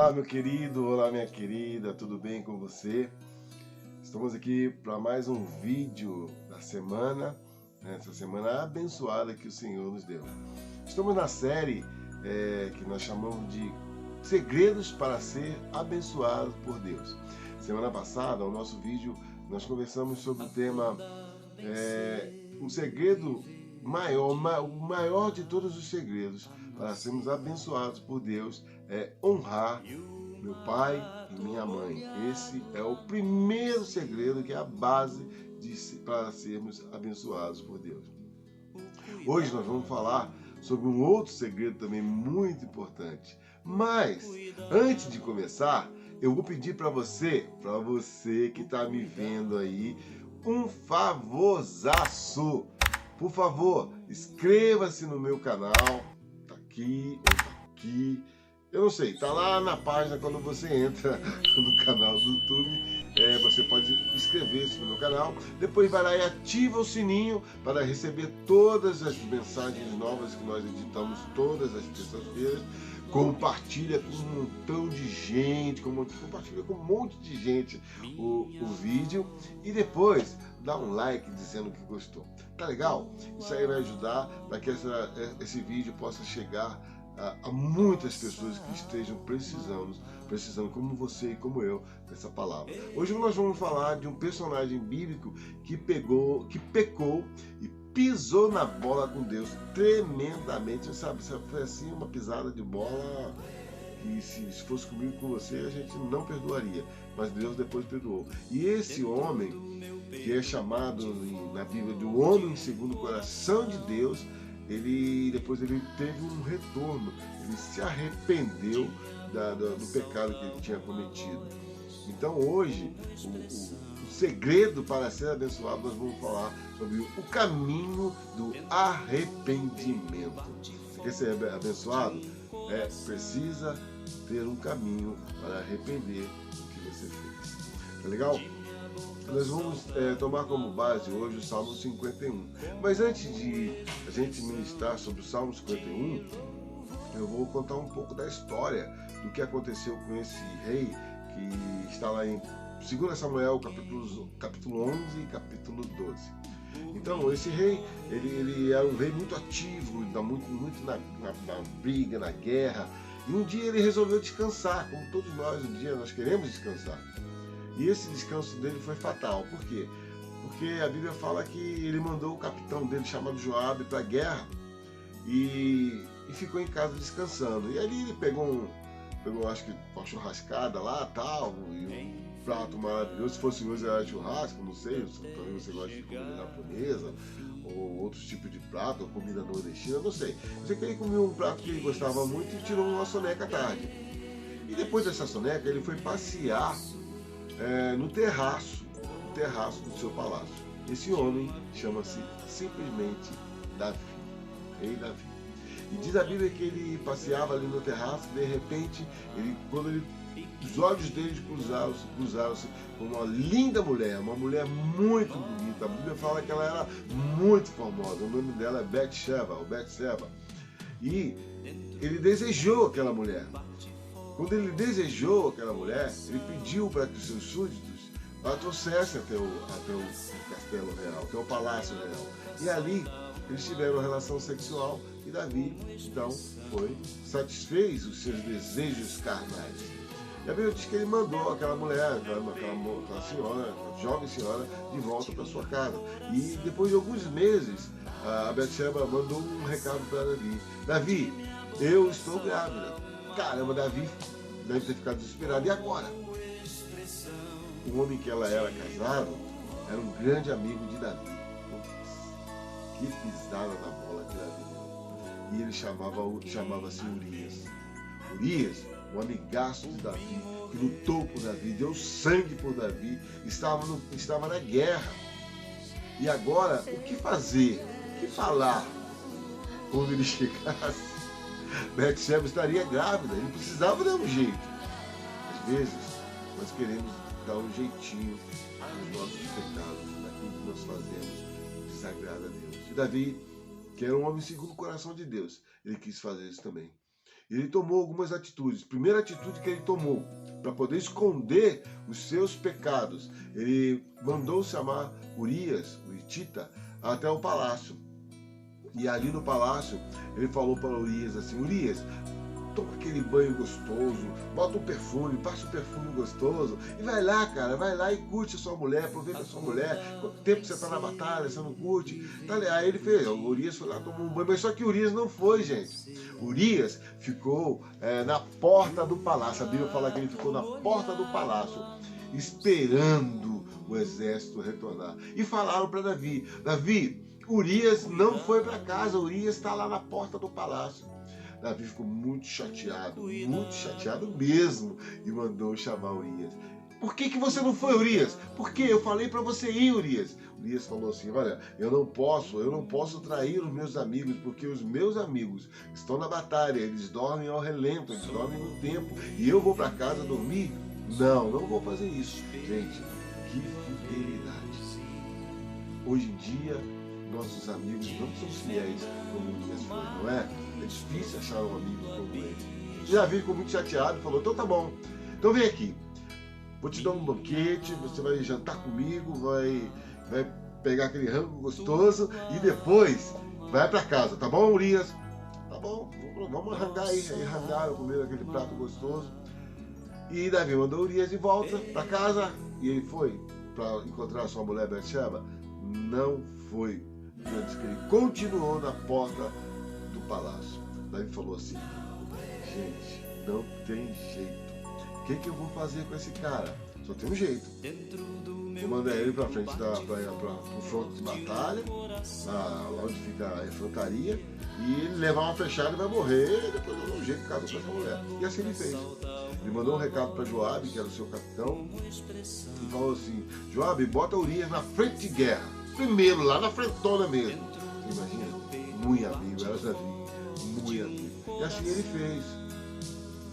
Olá, meu querido, olá, minha querida, tudo bem com você? Estamos aqui para mais um vídeo da semana, essa semana abençoada que o Senhor nos deu. Estamos na série que nós chamamos de Segredos para ser abençoado por Deus. Semana passada, no nosso vídeo, nós conversamos sobre o tema um segredo maior, o maior de todos os segredos para sermos abençoados por Deus é honrar meu pai e minha mãe. Esse é o primeiro segredo, que é a base para sermos abençoados por Deus. Hoje nós vamos falar sobre um outro segredo também muito importante. Mas, antes de começar, eu vou pedir para você que está me vendo aí, um favorzaço. Por favor, inscreva-se no meu canal. Tá aqui ou tá aqui. Eu não sei, tá lá na página quando você entra no canal do YouTube. Você pode inscrever-se no meu canal. Depois vai lá e ativa o sininho para receber todas as mensagens novas que nós editamos todas as terças-feiras. Compartilha com um montão de gente, compartilha com um monte de gente o vídeo. E depois dá um like dizendo que gostou. Tá legal? Isso aí vai ajudar para que esse vídeo possa chegar a muitas pessoas que estejam precisando como você e como eu, dessa palavra. Hoje nós vamos falar de um personagem bíblico que pecou e pisou na bola com Deus tremendamente. Sabe, foi assim uma pisada de bola que se fosse comigo, com você, a gente não perdoaria, mas Deus depois perdoou. E esse homem, que é chamado na Bíblia de um homem segundo o coração de Deus, depois ele teve um retorno, ele se arrependeu do pecado que ele tinha cometido. Então hoje, o segredo para ser abençoado, nós vamos falar sobre o caminho do arrependimento. Você quer ser abençoado? Precisa ter um caminho para arrepender do que você fez. Tá legal? Nós vamos tomar como base hoje o Salmo 51. Mas antes de a gente ministrar sobre o Salmo 51, eu vou contar um pouco da história do que aconteceu com esse rei, que está lá em 2 Samuel, capítulo 11 e capítulo 12. Então, esse rei, ele era um rei muito ativo, muito na briga, na guerra. E um dia ele resolveu descansar, como todos nós, um dia nós queremos descansar. E esse descanso dele foi fatal. Por quê? Porque a Bíblia fala que ele mandou o capitão dele, chamado Joabe, para a guerra e ficou em casa descansando. E ali ele pegou acho que uma churrascada lá, tal, e um prato maravilhoso. Se fosse hoje era churrasco, não sei, talvez você goste de comida japonesa, ou outros tipos de prato, ou comida nordestina, não sei. Eu sei que ele comeu um prato que ele gostava muito e tirou uma soneca à tarde. E depois dessa soneca, ele foi passear no terraço do seu palácio. Esse homem chama-se simplesmente Davi, rei Davi. E diz a Bíblia que ele passeava ali no terraço, e de repente, os olhos dele cruzaram-se com uma linda mulher, uma mulher muito bonita. A Bíblia fala que ela era muito famosa, o nome dela é Betseba. E ele desejou aquela mulher. Quando ele desejou aquela mulher, ele pediu para que os seus súditos a trouxessem até o castelo real, até o palácio real. E ali eles tiveram uma relação sexual e Davi, então, satisfez os seus desejos carnais. E a Bíblia diz que ele mandou aquela mulher, aquela senhora, aquela jovem senhora, de volta para sua casa. E depois de alguns meses, a Betseba mandou um recado para Davi. Davi, eu estou grávida. Caramba, Davi deve ter ficado desesperado. E agora? O homem que ela era casado era um grande amigo de Davi. Que pisada na bola que Davi deu. E ele chamava-se Urias. Urias, um amigaço de Davi, que lutou por Davi, deu sangue por Davi, estava na guerra. E agora, o que fazer? O que falar quando ele chegasse? Betseba estaria grávida, ele precisava dar um jeito. Às vezes, nós queremos dar um jeitinho nos nossos pecados, naquilo que nós fazemos, desagrada a Deus. E Davi, que era um homem segundo o coração de Deus, ele quis fazer isso também. Ele tomou algumas atitudes. Primeira atitude que ele tomou, para poder esconder os seus pecados, ele mandou chamar Urias, o hitita, até o palácio. E ali no palácio, ele falou para Urias assim: Urias, toma aquele banho gostoso, bota um perfume, passa um perfume gostoso e vai lá, cara, vai lá e curte a sua mulher, aproveita a sua mulher. Quanto tempo você tá na batalha, você não curte? Tá, aí ele fez, o Urias foi lá, tomou um banho, mas só que Urias não foi, gente. Urias ficou na porta do palácio. A Bíblia fala que ele ficou na porta do palácio, esperando o exército retornar. E falaram para Davi: Davi, Urias não foi para casa, Urias está lá na porta do palácio. Davi ficou muito chateado mesmo, e mandou chamar Urias. Por que você não foi, Urias? Porque eu falei para você ir, Urias. Urias falou assim: olha, eu não posso trair os meus amigos, porque os meus amigos estão na batalha, eles dormem ao relento, eles dormem no tempo, e eu vou para casa dormir? Não vou fazer isso. Gente, que fidelidade. Hoje em dia, nossos amigos não são fiéis como Urias foi, não é? É difícil achar um amigo como ele. E Davi ficou muito chateado e falou: então tá bom, então vem aqui, vou te dar um banquete, você vai jantar comigo, vai pegar aquele rango gostoso e depois vai pra casa, tá bom, Urias? Tá bom, vamos arrancar aí. Aí arrancaram, comeram aquele prato gostoso. E Davi mandou Urias de volta pra casa, e ele foi para encontrar sua mulher Betseba? Não foi. Diz que ele continuou na porta do palácio. Davi falou assim: gente, não tem jeito. O que eu vou fazer com esse cara? Só tem um jeito. Vou mandar ele para frente pro fronte de batalha, lá onde fica a infantaria, e ele levar uma flechada e vai morrer. E depois eu dou um jeito de casar com essa mulher. E assim ele fez. Ele mandou um recado para Joabe, que era o seu capitão, e falou assim: Joabe, bota Urias na frente de guerra. Primeiro, lá na frentona mesmo. Você imagina? Muito amigo, era Davi. Muito amigo. E assim ele fez.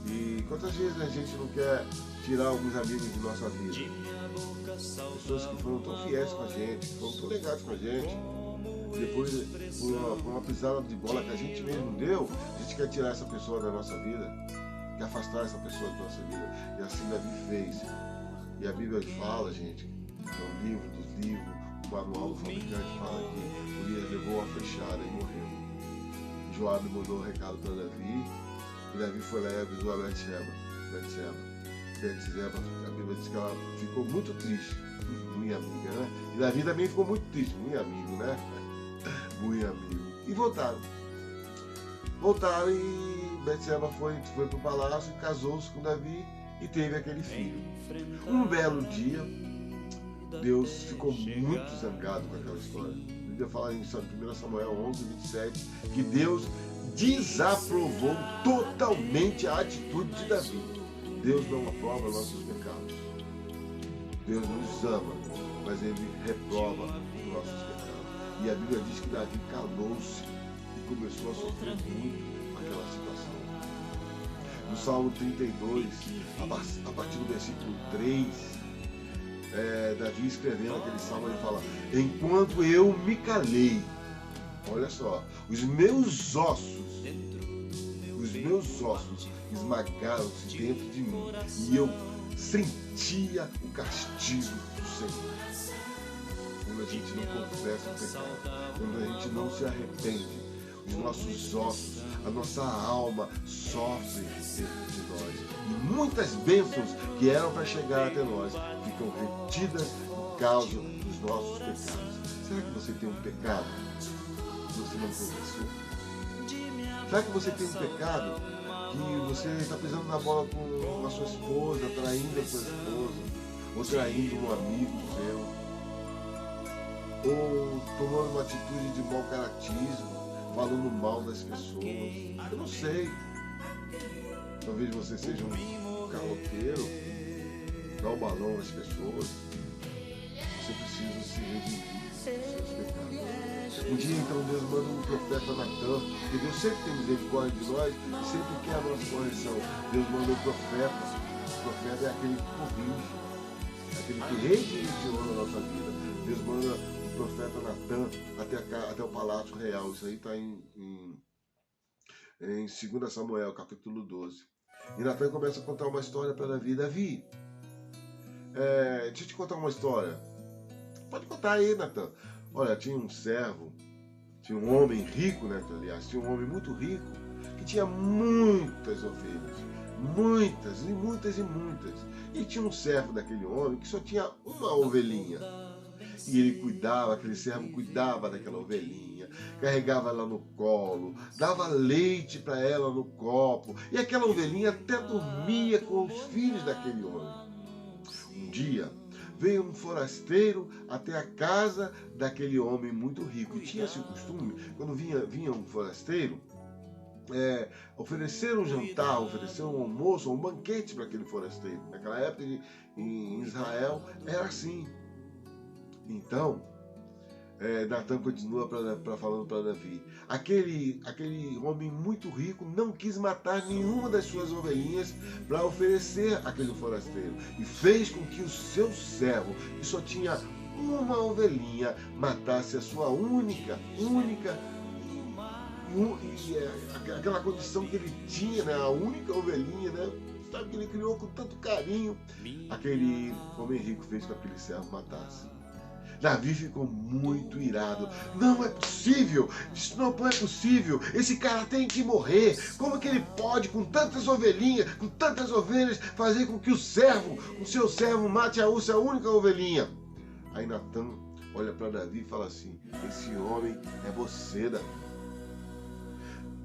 E quantas vezes a gente não quer tirar alguns amigos de nossa vida? Pessoas que foram tão fiéis com a gente, que foram tão legais com a gente. Depois, por uma pisada de bola que a gente mesmo deu, a gente quer tirar essa pessoa da nossa vida, quer afastar essa pessoa da nossa vida. E assim Davi fez. E a Bíblia fala, gente, no livro dos livros, o manual do fabricante fala que Urias levou a flechada e morreu. E Joabe mandou um recado para Davi, e Davi foi lá e avisou a Betseba, a Bíblia diz que ela ficou muito triste, minha amiga, né? E Davi também ficou muito triste, muito amigo, né? Muito amigo. E voltaram e Betseba foi para o palácio, casou-se com Davi e teve aquele filho. Um belo dia, Deus ficou muito zangado com aquela história. A Bíblia fala em 1 Samuel 11, 27, que Deus desaprovou totalmente a atitude de Davi. Deus não aprova nossos pecados. Deus nos ama, mas Ele reprova os nossos pecados. E a Bíblia diz que Davi calou-se e começou a sofrer muito com aquela situação. No Salmo 32, a partir do versículo 3, Davi escrevendo aquele salmo, ele fala: enquanto eu me calei, olha só, os meus ossos esmagaram-se dentro de mim, e eu sentia o castigo do Senhor. Quando a gente não confessa o pecado, quando a gente não se arrepende, os nossos ossos, a nossa alma sofre dentro de nós. E muitas bênçãos que eram para chegar até nós ficam retidas por causa dos nossos pecados. Será que você tem um pecado que você não confessou? Será que você tem um pecado que você está pisando na bola com a sua esposa, traindo a sua esposa, ou traindo um amigo seu, ou tomando uma atitude de mau caratismo, falando mal das pessoas? Eu não sei. Talvez você seja um caloteiro, dá o balão às pessoas. Você precisa se redimir dos seus pecados. Um dia, então, Deus manda um profeta Natan, porque Deus sempre tem misericórdia de nós e sempre quer a nossa correção. Deus manda um profeta. O profeta é aquele que corrige, é aquele que redireciona a nossa vida. Deus manda o profeta Natan até o palácio real. Isso aí está em em 2 Samuel, capítulo 12. E Natan começa a contar uma história para Davi. Davi, deixa eu te contar uma história. Pode contar aí, Natan. Olha, tinha um servo, tinha um homem rico, né? Aliás, tinha um homem muito rico, que tinha muitas ovelhas. Muitas, e muitas, e muitas. E tinha um servo daquele homem que só tinha uma ovelhinha. E ele cuidava, aquele servo cuidava daquela ovelhinha, carregava ela no colo, dava leite para ela no copo, e aquela ovelhinha até dormia com os filhos daquele homem. Um dia veio um forasteiro até a casa daquele homem muito rico, e tinha-se o costume, quando vinha um forasteiro, oferecer um jantar, oferecer um almoço, um banquete para aquele forasteiro. Naquela época em Israel era assim. Então, Natan continua falando para Davi. Aquele homem muito rico não quis matar nenhuma das suas ovelhinhas para oferecer àquele forasteiro. E fez com que o seu servo, que só tinha uma ovelhinha, matasse a sua única, aquela condição que ele tinha, né, a única ovelhinha, né, sabe, que ele criou com tanto carinho. Aquele homem rico fez com que aquele servo matasse. Davi ficou muito irado. Não é possível, isso não é possível, esse cara tem que morrer. Como que ele pode, com tantas ovelhinhas, com tantas ovelhas, fazer com que o seu servo mate a sua única ovelhinha? Aí Natan olha para Davi e fala assim: esse homem é você, Davi.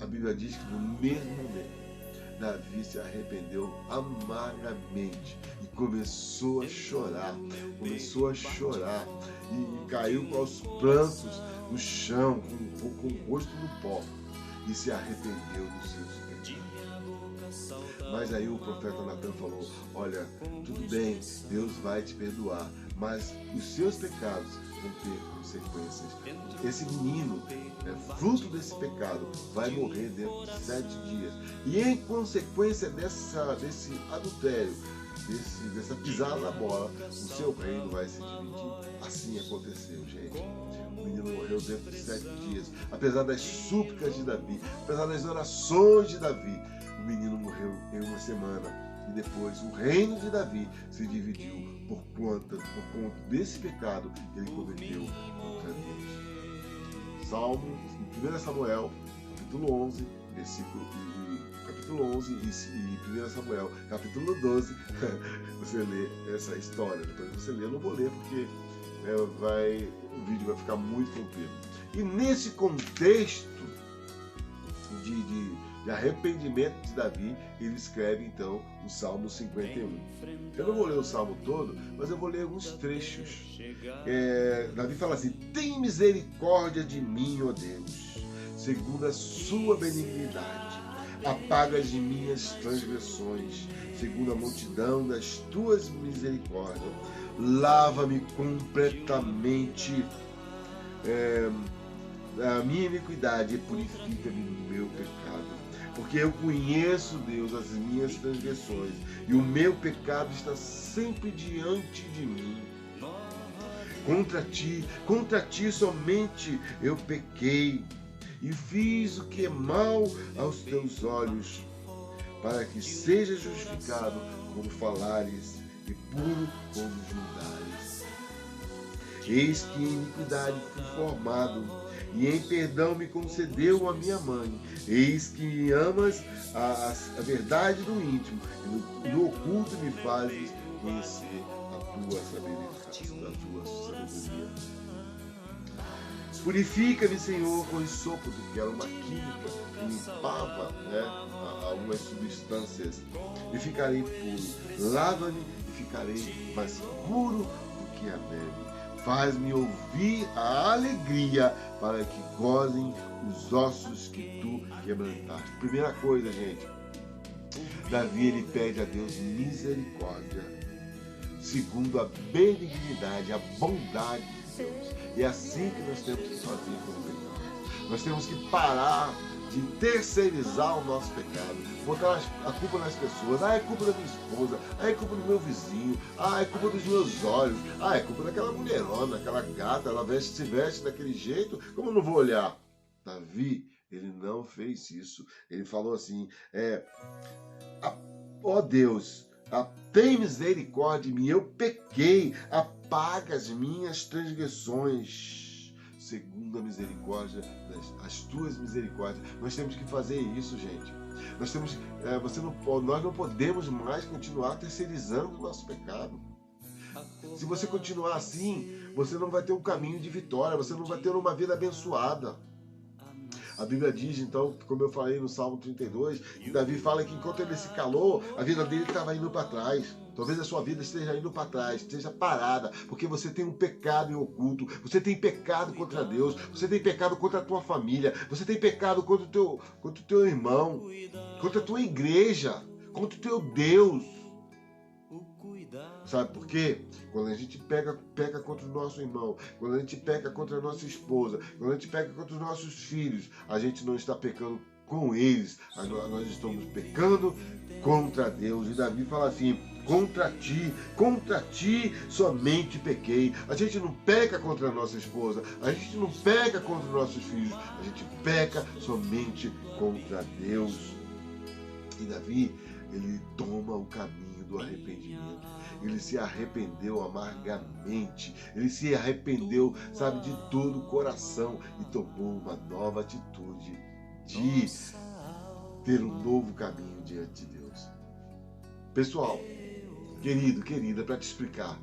A Bíblia diz que no mesmo momento Davi se arrependeu amargamente e começou a chorar, e caiu aos prantos no chão, com o rosto no pó, e se arrependeu dos seus pecados. Mas aí o profeta Natan falou: olha, tudo bem, Deus vai te perdoar, mas os seus pecados vão ter consequências. Esse menino, fruto desse pecado, vai morrer dentro de 7 dias. E em consequência desse adultério, dessa pisada na bola, o seu reino vai se dividir. Assim aconteceu, gente. O menino morreu dentro de 7 dias. Apesar das súplicas de Davi, apesar das orações de Davi, o menino morreu em uma semana. E depois o reino de Davi se dividiu por conta desse pecado que ele cometeu contra Deus. Salmo, 1 Samuel, capítulo 11, capítulo 11 e 1 Samuel, capítulo 12, você lê essa história. Depois você lê, eu não vou ler porque o vídeo vai ficar muito comprido. E nesse contexto de arrependimento de Davi, ele escreve então o Salmo 51. Eu não vou ler o Salmo todo, mas eu vou ler alguns trechos. Davi fala assim: tem misericórdia de mim, ó Deus, segundo a sua benignidade. Apaga de minhas transgressões, segundo a multidão das tuas misericórdias. Lava-me completamente a minha iniquidade e purifica-me do meu pecado. Porque eu conheço, Deus, as minhas transgressões, e o meu pecado está sempre diante de mim. Contra ti somente eu pequei, e fiz o que é mal aos teus olhos, para que seja justificado quando falares, e puro quando julgares. Eis que em iniquidade fui formado, e em perdão me concedeu a minha mãe. Eis que me amas a verdade do íntimo, e no oculto me fazes conhecer a tua sabedoria. Purifica-me, Senhor, com esopo, que era uma química que limpava algumas substâncias, e ficarei puro. Lava-me e ficarei mais puro do que a neve. Faz-me ouvir a alegria, para que gozem os ossos que tu quebrantaste. Primeira coisa, gente, Davi ele pede a Deus misericórdia, segundo a benignidade, a bondade de Deus. E é assim que nós temos que fazer com o pecado. Nós temos que parar de terceirizar o nosso pecado, botar a culpa nas pessoas. É culpa da minha esposa, é culpa do meu vizinho, é culpa dos meus olhos, é culpa daquela mulherona, aquela gata, ela se veste daquele jeito, como eu não vou olhar? Davi, Ele não fez isso. Ele falou assim, ó Deus, tem misericórdia de mim, eu pequei, apaga as minhas transgressões, segundo a misericórdia, as tuas misericórdias. Nós temos que fazer isso, gente. Nós não podemos mais continuar terceirizando o nosso pecado. Se você continuar assim, você não vai ter um caminho de vitória, você não vai ter uma vida abençoada. A Bíblia diz, então, como eu falei no Salmo 32, Davi fala que enquanto ele se calou, a vida dele estava indo para trás. Talvez a sua vida esteja indo para trás, esteja parada, porque você tem um pecado em oculto, você tem pecado contra Deus, você tem pecado contra a tua família, você tem pecado contra o teu irmão, contra a tua igreja, contra o teu Deus. Sabe por quê? Quando a gente peca contra o nosso irmão, quando a gente peca contra a nossa esposa, quando a gente peca contra os nossos filhos, a gente não está pecando com eles, nós estamos pecando contra Deus. E Davi fala assim, contra ti somente pequei. A gente não peca contra a nossa esposa, a gente não peca contra os nossos filhos, a gente peca somente contra Deus. E Davi, ele toma o caminho do arrependimento. Ele se arrependeu amargamente. Ele se arrependeu, sabe, de todo o coração e tomou uma nova atitude de ter um novo caminho diante de Deus. Pessoal, querido, querida, para te explicar,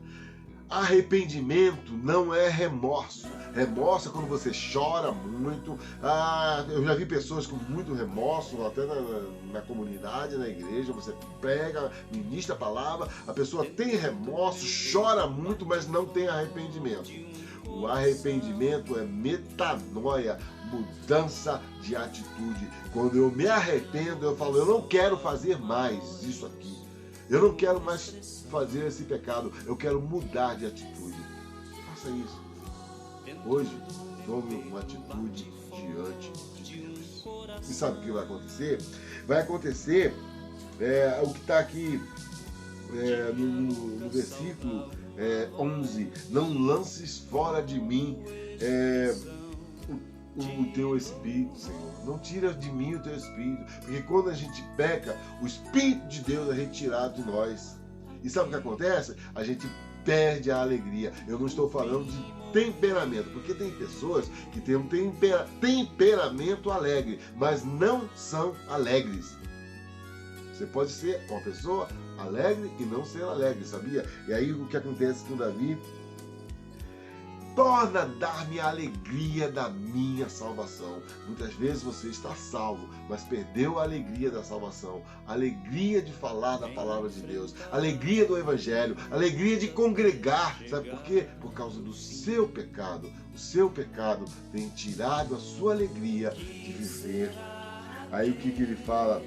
arrependimento não é remorso. Remorso é quando você chora muito. Eu já vi pessoas com muito remorso, até na comunidade, na igreja. Você prega, ministra a palavra, a pessoa tem remorso, chora muito, mas não tem arrependimento. O arrependimento é metanoia, mudança de atitude. Quando eu me arrependo, eu falo, eu não quero fazer mais isso aqui. Eu não quero mais fazer esse pecado. Eu quero mudar de atitude. Faça isso. Hoje, tome uma atitude diante de Deus. E sabe o que vai acontecer? Vai acontecer o que está aqui no versículo 11. Não lances fora de mim o teu Espírito, Senhor. Não tira de mim o teu Espírito. Porque quando a gente peca, o Espírito de Deus é retirado de nós. E sabe o que acontece? A gente perde a alegria. Eu não estou falando de temperamento, porque tem pessoas que têm um temperamento alegre, mas não são alegres. Você pode ser uma pessoa alegre e não ser alegre, sabia? E aí o que acontece com Davi? Torna a dar-me a alegria da minha salvação. Muitas vezes você está salvo, mas perdeu a alegria da salvação, a alegria de falar da palavra de Deus, a alegria do Evangelho, a alegria de congregar. Sabe por quê? Por causa do seu pecado. O seu pecado tem tirado a sua alegria de viver. Aí o que ele fala?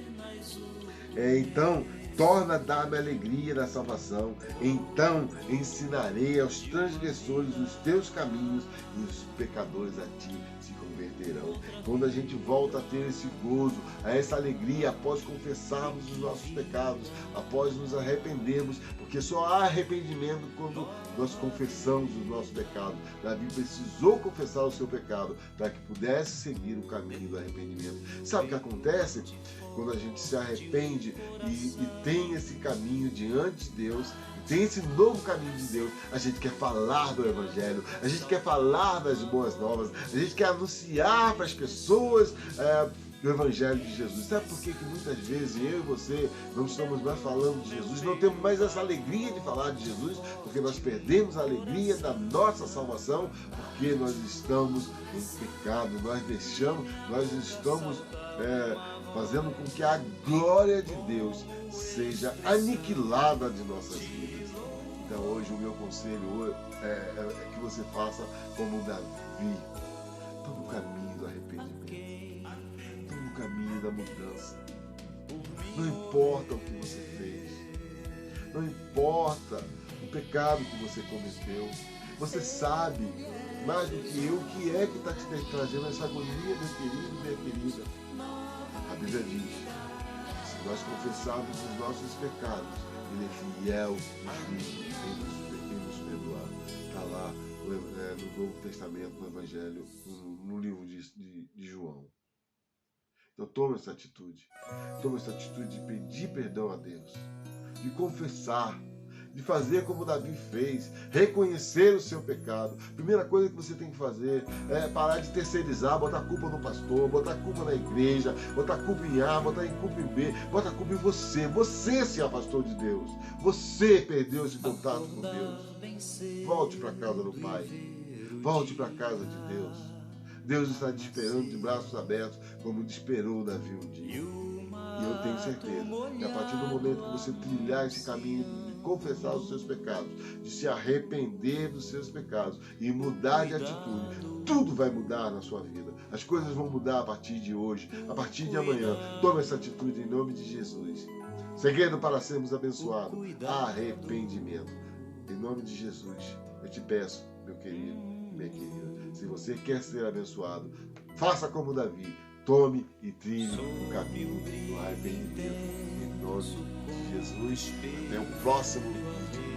Então, torna a dar-me a alegria da salvação. Então ensinarei aos transgressores os teus caminhos e os pecadores a ti se converterão. Quando a gente volta a ter esse gozo, a essa alegria após confessarmos os nossos pecados, após nos arrependermos, porque só há arrependimento quando nós confessamos os nossos pecados. Davi precisou confessar o seu pecado para que pudesse seguir o caminho do arrependimento. Sabe o que acontece? Quando a gente se arrepende e tem esse caminho diante de Deus, tem esse novo caminho de Deus, a gente quer falar do Evangelho, a gente quer falar das boas novas, a gente quer anunciar para as pessoas do Evangelho de Jesus. Sabe por que muitas vezes eu e você não estamos mais falando de Jesus, não temos mais essa alegria de falar de Jesus, porque nós perdemos a alegria da nossa salvação, porque nós estamos em pecado, nós estamos fazendo com que a glória de Deus seja aniquilada de nossas vidas. Então hoje o meu conselho é que você faça como Davi. Toma o caminho do arrependimento. Toma o caminho da mudança. Não importa o que você fez. Não importa o pecado que você cometeu. Você sabe, mais do que eu, o que é que está te trazendo essa agonia, meu querido, minha querida. A Bíblia diz, se nós confessarmos os nossos pecados, Ele é fiel e justo em nos perdoar. Está lá no Novo Testamento, no Evangelho, no livro de João. Então toma essa atitude. Toma essa atitude de pedir perdão a Deus, de confessar, de fazer como Davi fez, reconhecer o seu pecado. Primeira coisa que você tem que fazer é parar de terceirizar, botar culpa no pastor, botar culpa na igreja, botar culpa em A, botar culpa em B, botar culpa em você. Você se afastou de Deus. Você perdeu esse contato com Deus. Volte para a casa do Pai. Volte para a casa de Deus. Deus está te esperando de braços abertos, como te esperou Davi um dia. E eu tenho certeza que a partir do momento que você trilhar esse caminho de confessar os seus pecados, de se arrepender dos seus pecados e mudar de atitude, tudo vai mudar na sua vida. As coisas vão mudar a partir de hoje, a partir de amanhã. Tome essa atitude em nome de Jesus. Segredo para sermos abençoados: arrependimento. Em nome de Jesus, eu te peço, meu querido, minha querida, se você quer ser abençoado, faça como Davi. Tome e trilhe o caminho do arrependimento. Em nome de Jesus. Até o próximo vídeo.